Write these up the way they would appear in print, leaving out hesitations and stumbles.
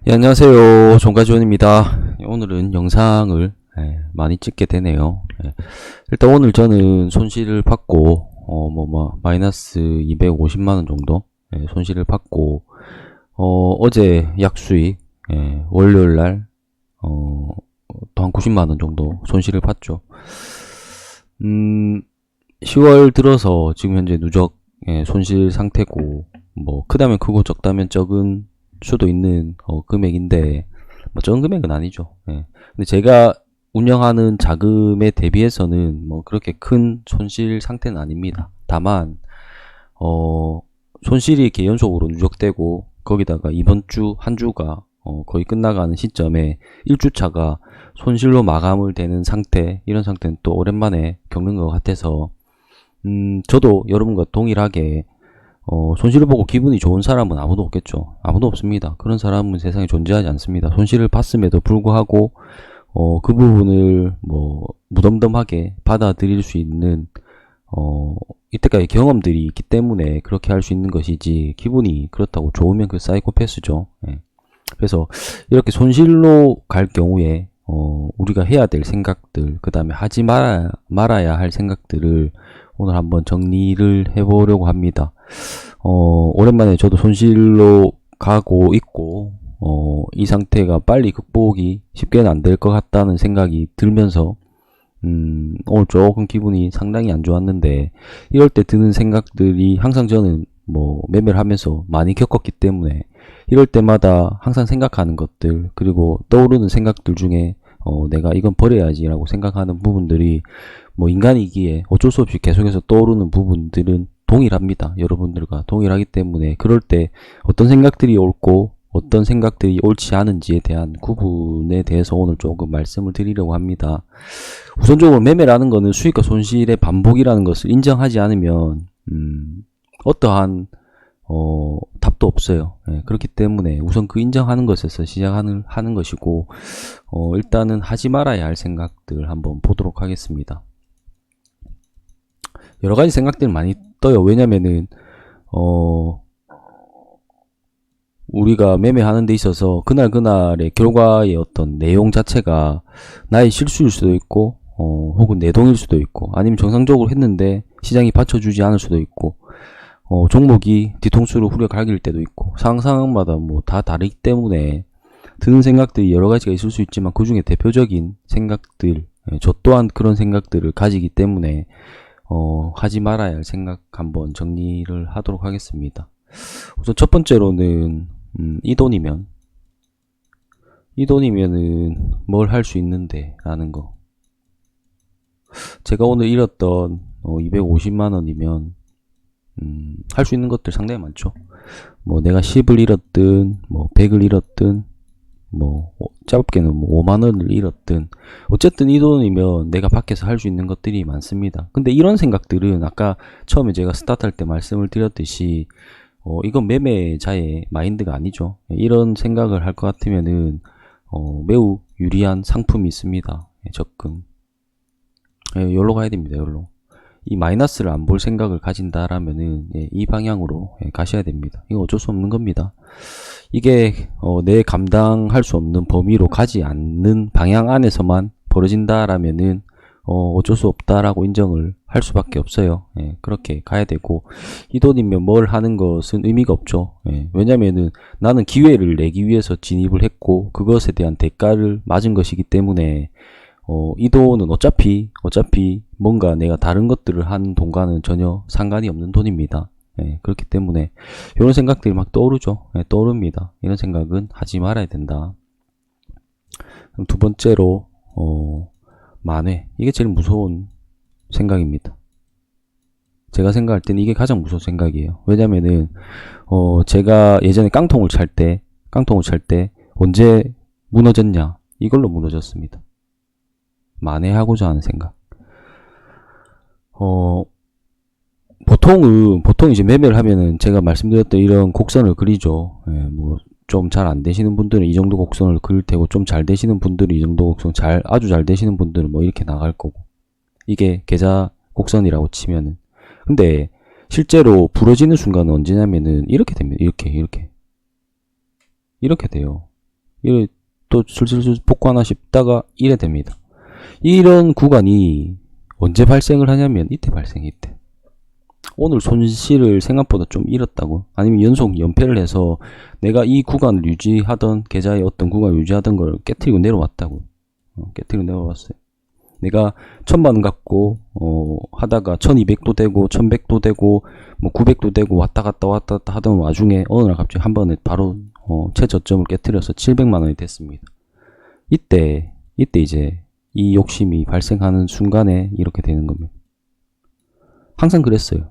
예, 안녕하세요. 종가지원입니다. 오늘은 영상을 많이 찍게 되네요. 일단 오늘 저는 손실을 받고 마이너스 250만원 정도 손실을 받고 어제 약수익 월요일날 또 한 90만원 정도 손실을 봤죠. 10월 들어서 지금 현재 누적 손실 상태고, 뭐 크다면 크고 적다면 적은 수도 있는 금액인데, 뭐 적은 금액은 아니죠. 근데 제가 운영하는 자금에 대비해서는 뭐 그렇게 큰 손실 상태는 아닙니다. 다만 손실이 이렇게 연속으로 누적되고, 거기다가 이번 주 한 주가 거의 끝나가는 시점에 1주차가 손실로 마감을 되는 상태, 이런 상태는 또 오랜만에 겪는 것 같아서 저도 여러분과 동일하게 손실을 보고 기분이 좋은 사람은 아무도 없겠죠. 아무도 없습니다. 그런 사람은 세상에 존재하지 않습니다. 손실을 봤음에도 불구하고 그 부분을 뭐 무덤덤하게 받아들일 수 있는 이때까지 경험들이 있기 때문에 그렇게 할 수 있는 것이지, 기분이 그렇다고 좋으면 그 사이코패스죠. 그래서 이렇게 손실로 갈 경우에 우리가 해야 될 생각들, 그 다음에 하지 말아야 할 생각들을 오늘 한번 정리를 해보려고 합니다. 오랜만에 저도 손실로 가고 있고, 이 상태가 빨리 극복이 쉽게는 안 될 것 같다는 생각이 들면서, 오늘 조금 기분이 상당히 안 좋았는데, 이럴 때 드는 생각들이 항상 저는 뭐 매매를 하면서 많이 겪었기 때문에, 이럴 때마다 항상 생각하는 것들, 그리고 떠오르는 생각들 중에 내가 이건 버려야지 라고 생각하는 부분들이 뭐 인간이기에 어쩔 수 없이 계속해서 떠오르는 부분들은 동일합니다. 여러분들과 동일하기 때문에 그럴 때 어떤 생각들이 옳고 어떤 생각들이 옳지 않은지에 대한 구분에 대해서 오늘 조금 말씀을 드리려고 합니다. 우선적으로 매매라는 것은 수익과 손실의 반복이라는 것을 인정하지 않으면 어떠한 답도 없어요. 그렇기 때문에 우선 그 인정하는 것에서 시작하는 것이고, 일단은 하지 말아야 할 생각들 한번 보도록 하겠습니다. 여러 가지 생각들이 많이 떠요. 왜냐면은 우리가 매매하는 데 있어서 그날그날의 결과의 어떤 내용 자체가 나의 실수일 수도 있고, 혹은 내동일 수도 있고, 아니면 정상적으로 했는데 시장이 받쳐주지 않을 수도 있고, 종목이 뒤통수로 후려갈길 때도 있고, 상황마다 뭐 다 다르기 때문에 드는 생각들이 여러 가지가 있을 수 있지만, 그 중에 대표적인 생각들, 저 또한 그런 생각들을 가지기 때문에 하지 말아야 할 생각 한번 정리를 하도록 하겠습니다. 우선 첫 번째로는 이 돈이면은 뭘 할 수 있는데 라는 거. 제가 오늘 잃었던 250만원이면 할 수 있는 것들 상당히 많죠. 뭐 내가 10을 잃었든 뭐 100을 잃었든 뭐 짧게는 뭐 5만원을 잃었든, 어쨌든 이 돈이면 내가 밖에서 할 수 있는 것들이 많습니다. 근데 이런 생각들은 아까 처음에 제가 스타트할 때 말씀을 드렸듯이 이건 매매자의 마인드가 아니죠. 이런 생각을 할 것 같으면은 매우 유리한 상품이 있습니다. 적금. 여기로 가야 됩니다. 여기로. 이 마이너스를 안 볼 생각을 가진다라면은 이 방향으로 가셔야 됩니다. 이거 어쩔 수 없는 겁니다. 이게 내 감당할 수 없는 범위로 가지 않는 방향 안에서만 벌어진다라면은 어쩔 수 없다라고 인정을 할 수밖에 없어요. 그렇게 가야 되고, 이 돈이면 뭘 하는 것은 의미가 없죠. 왜냐면은 나는 기회를 내기 위해서 진입을 했고 그것에 대한 대가를 맞은 것이기 때문에 이 돈은 어차피 뭔가 내가 다른 것들을 하는 돈과는 전혀 상관이 없는 돈입니다. 그렇기 때문에 이런 생각들이 막 떠오르죠. 떠오릅니다. 이런 생각은 하지 말아야 된다. 그럼 두 번째로 만회. 이게 제일 무서운 생각입니다. 제가 생각할 때는 이게 가장 무서운 생각이에요. 왜냐면은 제가 예전에 깡통을 찰 때 언제 무너졌냐, 이걸로 무너졌습니다. 만회하고자 하는 생각. 보통 이제 매매를 하면은 제가 말씀드렸던 이런 곡선을 그리죠. 뭐 좀 잘 안 되시는 분들은 이 정도 곡선을 그릴 테고, 좀 잘 되시는 분들은 이 정도 곡선, 아주 잘 되시는 분들은 뭐 이렇게 나갈 거고, 이게 계좌 곡선이라고 치면은. 근데 실제로 부러지는 순간은 언제냐면은 이렇게 됩니다. 이렇게 이렇게 돼요. 이래 또 슬슬 복구하나 싶다가 이래 됩니다. 이런 구간이 언제 발생을 하냐면 이때 발생해. 이때 오늘 손실을 생각보다 좀 잃었다고, 아니면 연속 연패를 해서 내가 이 구간을 유지하던, 계좌의 어떤 구간을 유지하던 걸 깨트리고 내려왔다고. 깨트리고 내려왔어요. 내가 1000만원 갖고 하다가 1200도 되고 1100도 되고 뭐 900도 되고 왔다 갔다 하던 와중에 어느 날 갑자기 한 번에 바로 최저점을 깨트려서 700만원이 됐습니다. 이때 이제 이 욕심이 발생하는 순간에 이렇게 되는 겁니다. 항상 그랬어요.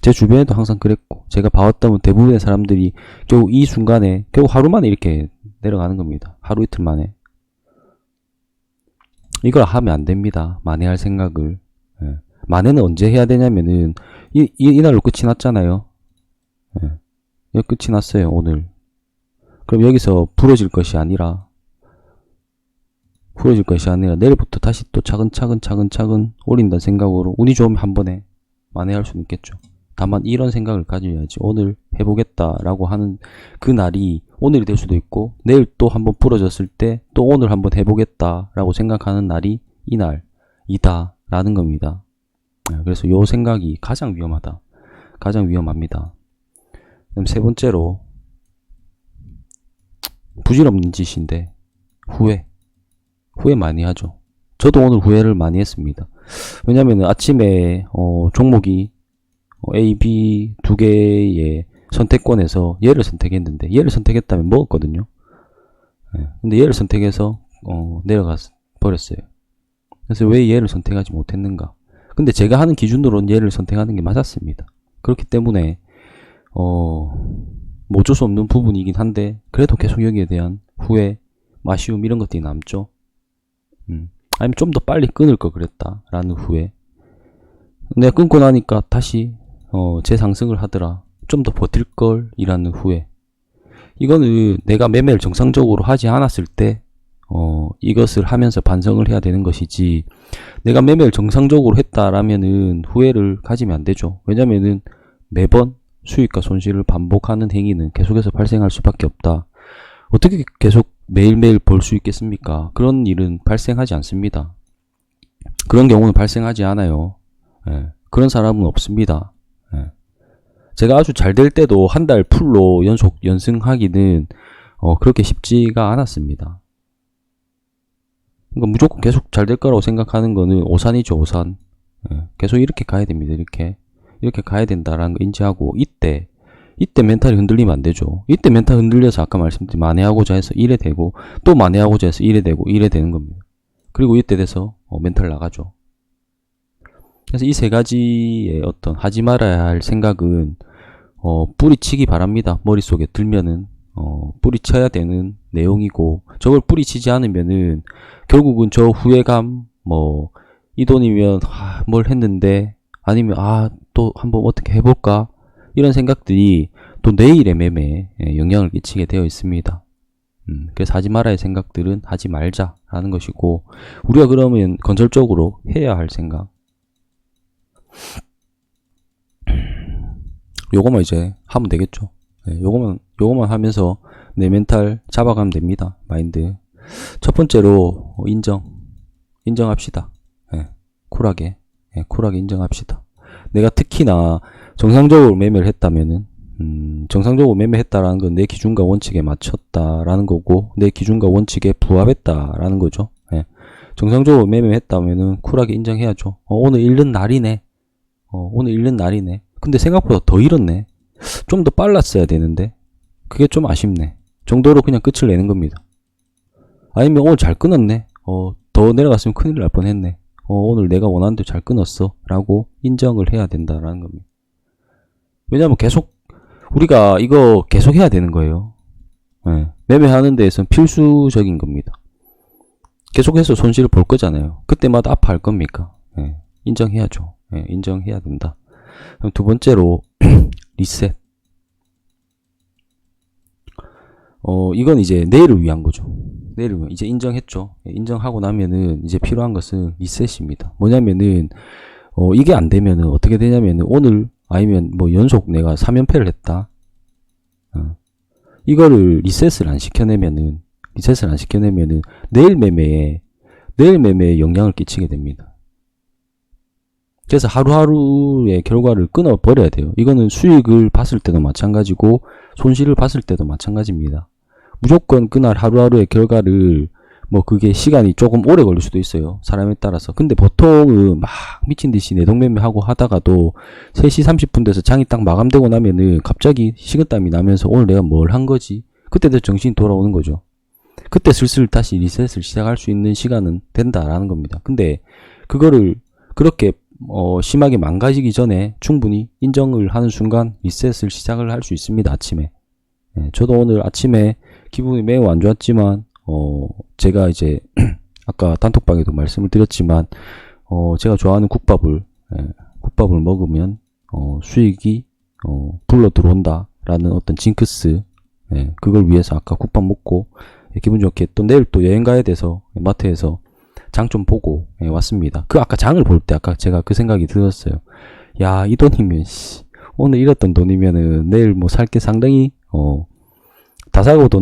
제 주변에도 항상 그랬고, 제가 봐왔던 대부분의 사람들이 겨우 이 순간에, 겨우 하루 만에 이렇게 내려가는 겁니다. 하루 이틀 만에. 이걸 하면 안 됩니다. 만회할 생각을. 예. 만회는 언제 해야 되냐면은 이날로 끝이 났잖아요. 예. 여기 끝이 났어요, 오늘. 그럼 여기서 부러질 것이 아니라 내일부터 다시 또 차근차근 올린다는 생각으로 운이 좋으면 한 번에 만회할 수는 있겠죠. 다만 이런 생각을 가져야지, 오늘 해보겠다라고 하는 그 날이 오늘이 될 수도 있고, 내일 또 한번 부러졌을 때 또 오늘 한번 해보겠다라고 생각하는 날이 이날이다 라는 겁니다. 그래서 요 생각이 가장 위험하다, 가장 위험합니다. 그럼 세 번째로, 부질없는 짓인데 후회 많이 하죠. 저도 오늘 후회를 많이 했습니다. 왜냐면 아침에 종목이 A, B 두 개의 선택권에서 얘를 선택했는데, 얘를 선택했다면 먹었거든요. 근데 얘를 선택해서 내려가 버렸어요. 그래서 왜 얘를 선택하지 못했는가? 근데 제가 하는 기준으로는 얘를 선택하는 게 맞았습니다. 그렇기 때문에 뭐 어쩔 수 없는 부분이긴 한데, 그래도 계속 여기에 대한 후회, 아쉬움 이런 것들이 남죠. 아니면 좀 더 빨리 끊을 걸 그랬다 라는 후회. 내가 끊고 나니까 다시 재상승을 하더라, 좀 더 버틸 걸 이라는 후회. 이거는 내가 매매를 정상적으로 하지 않았을 때 이것을 하면서 반성을 해야 되는 것이지, 내가 매매를 정상적으로 했다라면은 후회를 가지면 안 되죠. 왜냐면은 매번 수익과 손실을 반복하는 행위는 계속해서 발생할 수밖에 없다. 어떻게 계속 매일매일 벌 수 있겠습니까? 그런 일은 발생하지 않습니다. 그런 경우는 발생하지 않아요. 그런 사람은 없습니다. 제가 아주 잘 될 때도 한 달 풀로 연속 연승하기는 그렇게 쉽지가 않았습니다. 그러니까 무조건 계속 잘 될 거라고 생각하는 거는 오산이죠, 오산. 계속 이렇게 가야 됩니다. 이렇게 가야 된다라는 거 인지하고, 이때 멘탈이 흔들리면 안 되죠. 이때 멘탈 흔들려서 아까 말씀드린 만회하고자 해서 이래 되고, 또 만회하고자 해서 이래 되고, 이래 되는 겁니다. 그리고 이때 돼서 멘탈 나가죠. 그래서 이 세 가지의 어떤 하지 말아야 할 생각은 뿌리치기 바랍니다. 머릿속에 들면은 뿌리쳐야 되는 내용이고, 저걸 뿌리치지 않으면은 결국은 저 후회감, 뭐 이 돈이면 뭘 했는데, 아니면 또 한번 어떻게 해볼까, 이런 생각들이 또 내일의 매매에 영향을 끼치게 되어 있습니다. 그래서 하지 말아야 할 생각들은 하지 말자라는 것이고, 우리가 그러면 건설적으로 해야 할 생각, 요거만 이제 하면 되겠죠. 요거만 하면서 내 멘탈 잡아가면 됩니다. 마인드. 첫 번째로 인정합시다. 쿨하게 인정합시다. 내가 특히나 정상적으로 매매를 했다면은, 정상적으로 매매했다라는 건 내 기준과 원칙에 맞췄다라는 거고, 내 기준과 원칙에 부합했다라는 거죠. 정상적으로 매매했다면은 쿨하게 인정해야죠. 오늘 잃는 날이네. 근데 생각보다 더 잃었네. 좀 더 빨랐어야 되는데 그게 좀 아쉽네 정도로 그냥 끝을 내는 겁니다. 아니면 오늘 잘 끊었네. 더 내려갔으면 큰일 날 뻔했네. 오늘 내가 원하는 대로 잘 끊었어 라고 인정을 해야 된다라는 겁니다. 왜냐면 우리가 이거 계속 해야 되는 거예요. 매매하는 데에서는 필수적인 겁니다. 계속해서 손실을 볼 거잖아요. 그때마다 아파할 겁니까? 인정해야죠. 인정해야 된다. 그럼 두 번째로 리셋. 이건 이제 내일을 위한 거죠. 내일을 위한, 이제 인정했죠. 인정하고 나면은 이제 필요한 것은 리셋입니다. 뭐냐면은 이게 안 되면은 어떻게 되냐면은 오늘 아니면 뭐 연속 내가 3연패를 했다. 이거를 리셋을 안 시켜내면은 내일 매매에 영향을 끼치게 됩니다. 그래서 하루하루의 결과를 끊어버려야 돼요. 이거는 수익을 봤을 때도 마찬가지고 손실을 봤을 때도 마찬가지입니다. 무조건 그날 하루하루의 결과를 뭐 그게 시간이 조금 오래 걸릴 수도 있어요. 사람에 따라서. 근데 보통은 막 미친듯이 내동매매하고 하다가도 3시 30분 돼서 장이 딱 마감되고 나면은 갑자기 식은땀이 나면서 오늘 내가 뭘 한 거지? 그때부터 정신이 돌아오는 거죠. 그때 슬슬 다시 리셋을 시작할 수 있는 시간은 된다라는 겁니다. 근데 그거를 그렇게 심하게 망가지기 전에 충분히 인정을 하는 순간 리셋을 시작을 할 수 있습니다. 아침에. 저도 오늘 아침에 기분이 매우 안 좋았지만 제가 이제 아까 단톡방에도 말씀을 드렸지만 제가 좋아하는 국밥을 먹으면 수익이 불러 들어온다 라는 어떤 징크스, 그걸 위해서 아까 국밥 먹고 기분 좋게 또 내일 또 여행 가야 돼서 마트에서 장 좀 보고 왔습니다. 아까 장을 볼 때 아까 제가 그 생각이 들었어요. 야, 이 돈이면 오늘 잃었던 돈이면은 내일 뭐 살 게 상당히 다 사고도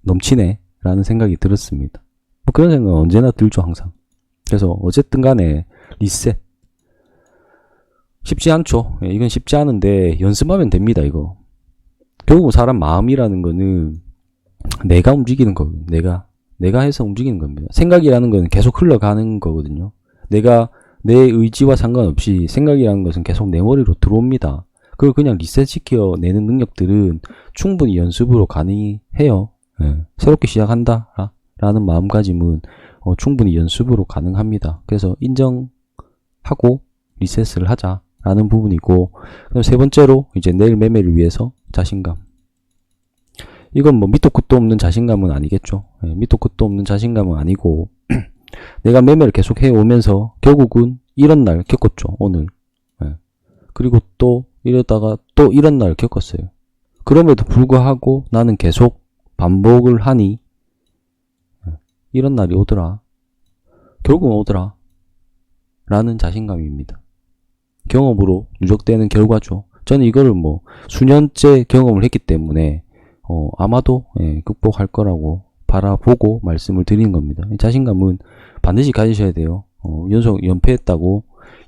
넘치네 라는 생각이 들었습니다. 뭐 그런 생각은 언제나 들죠, 항상. 그래서 어쨌든 간에 리셋 쉽지 않죠. 이건 쉽지 않은데 연습하면 됩니다. 이거 결국 사람 마음이라는 거는 내가 움직이는 거거든요. 내가 해서 움직이는 겁니다. 생각이라는 거는 계속 흘러가는 거거든요. 내가 내 의지와 상관없이 생각이라는 것은 계속 내 머리로 들어옵니다. 그걸 그냥 리셋시켜내는 능력들은 충분히 연습으로 가능해요. 새롭게 시작한다 라는 마음가짐은 충분히 연습으로 가능합니다. 그래서 인정하고 리셋을 하자 라는 부분이고, 그럼 세 번째로 이제 내일 매매를 위해서 자신감. 이건 뭐 밑도 끝도 없는 자신감은 아니겠죠. 밑도 끝도 없는 자신감은 아니고 내가 매매를 계속 해오면서 결국은 이런 날 겪었죠. 오늘. 그리고 또 이러다가 또 이런 날 겪었어요. 그럼에도 불구하고 나는 계속 반복을 하니 이런 날이 오더라. 결국은 오더라. 라는 자신감입니다. 경험으로 누적되는 결과죠. 저는 이거를 뭐 수년째 경험을 했기 때문에 아마도 극복할 거라고 바라보고 말씀을 드리는 겁니다. 자신감은 반드시 가지셔야 돼요.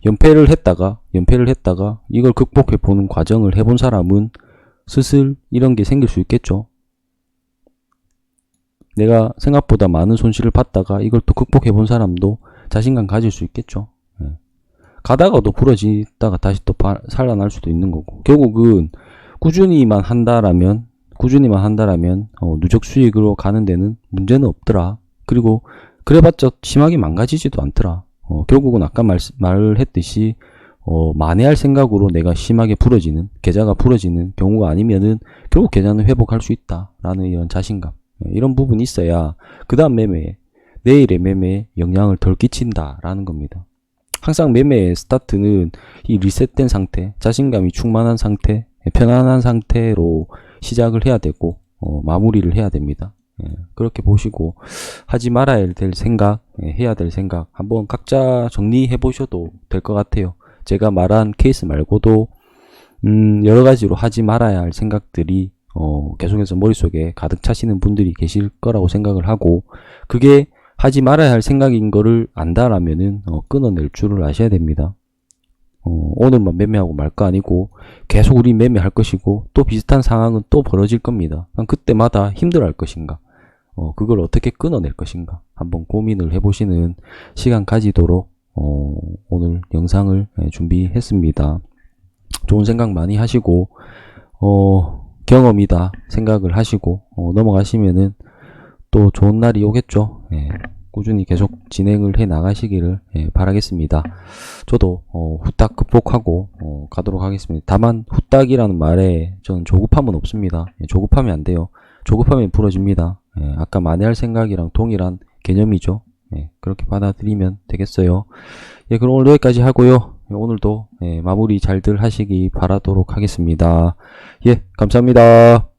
연패를 했다가 이걸 극복해 보는 과정을 해본 사람은 슬슬 이런 게 생길 수 있겠죠. 내가 생각보다 많은 손실을 봤다가 이걸 또 극복해 본 사람도 자신감 가질 수 있겠죠. 가다가도 부러지다가 다시 또 살아날 수도 있는 거고, 결국은 꾸준히만 한다라면 누적 수익으로 가는 데는 문제는 없더라. 그리고 그래봤자 심하게 망가지지도 않더라. 결국은 아까 말을 했듯이 만회할 생각으로 내가 심하게 계좌가 부러지는 경우가 아니면은 결국 계좌는 회복할 수 있다라는 이런 자신감, 이런 부분이 있어야 그 다음 내일의 매매에 영향을 덜 끼친다라는 겁니다. 항상 매매의 스타트는 이 리셋된 상태, 자신감이 충만한 상태, 편안한 상태로 시작을 해야 되고 마무리를 해야 됩니다. 그렇게 보시고 하지 말아야 될 생각, 해야 될 생각 한번 각자 정리해 보셔도 될 것 같아요. 제가 말한 케이스 말고도 여러 가지로 하지 말아야 할 생각들이 계속해서 머릿속에 가득 차시는 분들이 계실 거라고 생각을 하고, 그게 하지 말아야 할 생각인 거를 안다라면은 끊어낼 줄을 아셔야 됩니다. 오늘만 매매하고 말 거 아니고 계속 우리 매매할 것이고 또 비슷한 상황은 또 벌어질 겁니다. 그때마다 힘들어 할 것인가, 그걸 어떻게 끊어낼 것인가 한번 고민을 해보시는 시간 가지도록 오늘 영상을 준비했습니다. 좋은 생각 많이 하시고 경험이다 생각을 하시고 넘어가시면은 또 좋은 날이 오겠죠. 꾸준히 계속 진행을 해 나가시기를 바라겠습니다. 저도 후딱 극복하고 가도록 하겠습니다. 다만 후딱이라는 말에 저는 조급함은 없습니다. 조급하면 안 돼요. 조급하면 부러집니다. 아까 만회할 생각이랑 동일한 개념이죠. 그렇게 받아들이면 되겠어요. 그럼 오늘 여기까지 하고요. 오늘도 마무리 잘들 하시기 바라도록 하겠습니다. 감사합니다.